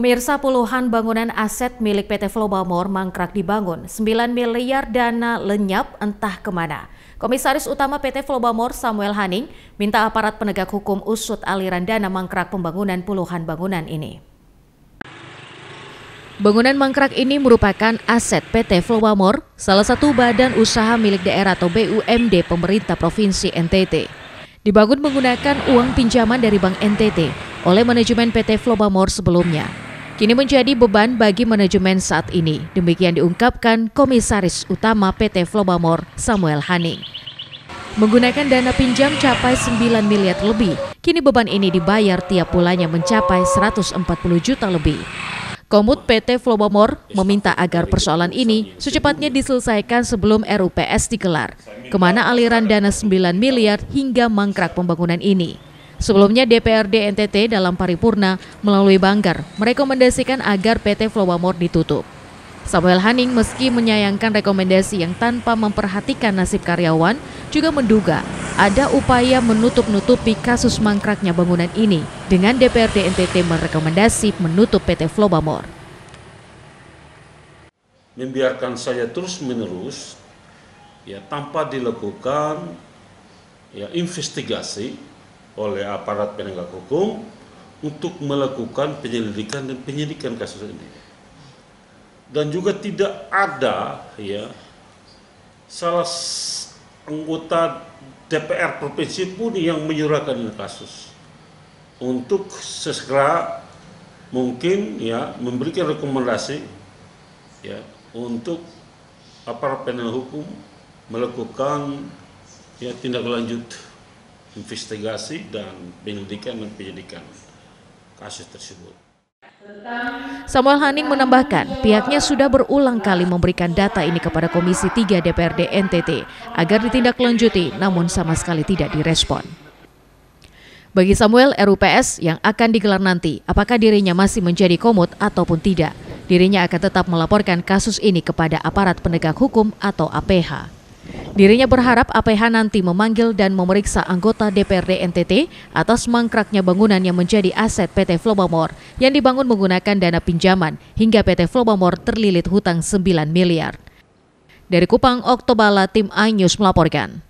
Pemirsa, puluhan bangunan aset milik PT Flowbamor mangkrak dibangun, 9 miliar dana lenyap entah kemana. Komisaris Utama PT Flowbamor Samuel Haning minta aparat penegak hukum usut aliran dana mangkrak pembangunan puluhan bangunan ini. Bangunan mangkrak ini merupakan aset PT Flowbamor, salah satu badan usaha milik daerah atau BUMD pemerintah Provinsi NTT. Dibangun menggunakan uang pinjaman dari Bank NTT oleh manajemen PT Flowbamor sebelumnya. Kini menjadi beban bagi manajemen saat ini. Demikian diungkapkan Komisaris Utama PT Flowbamor Samuel Haning. Menggunakan dana pinjam capai 9 miliar lebih, kini beban ini dibayar tiap bulannya mencapai 140 juta lebih. Komut PT Flowbamor meminta agar persoalan ini secepatnya diselesaikan sebelum RUPS digelar, kemana aliran dana 9 miliar hingga mangkrak pembangunan ini. Sebelumnya DPRD NTT dalam paripurna melalui Banggar merekomendasikan agar PT Flowbamor ditutup. Samuel Haning meski menyayangkan rekomendasi yang tanpa memperhatikan nasib karyawan, juga menduga ada upaya menutup-nutupi kasus mangkraknya bangunan ini dengan DPRD NTT merekomendasi menutup PT Flowbamor. Membiarkan saja terus-menerus tanpa dilakukan investigasi oleh aparat penegak hukum untuk melakukan penyelidikan dan penyidikan kasus ini. Dan juga tidak ada salah anggota DPR provinsi pun yang menyurahkan kasus untuk sesegera mungkin memberikan rekomendasi untuk aparat penegak hukum melakukan tindak lanjut investigasi dan penyelidikan kasus tersebut. Samuel Haning menambahkan pihaknya sudah berulang kali memberikan data ini kepada Komisi 3 DPRD NTT agar ditindaklanjuti, namun sama sekali tidak direspon. Bagi Samuel, RUPS yang akan digelar nanti, apakah dirinya masih menjadi komut ataupun tidak, dirinya akan tetap melaporkan kasus ini kepada aparat penegak hukum atau APH. Dirinya berharap APH nanti memanggil dan memeriksa anggota DPRD NTT atas mangkraknya bangunan yang menjadi aset PT Flowbamor yang dibangun menggunakan dana pinjaman hingga PT Flowbamor terlilit hutang 9 miliar. Dari Kupang, Oktobala, tim iNews melaporkan.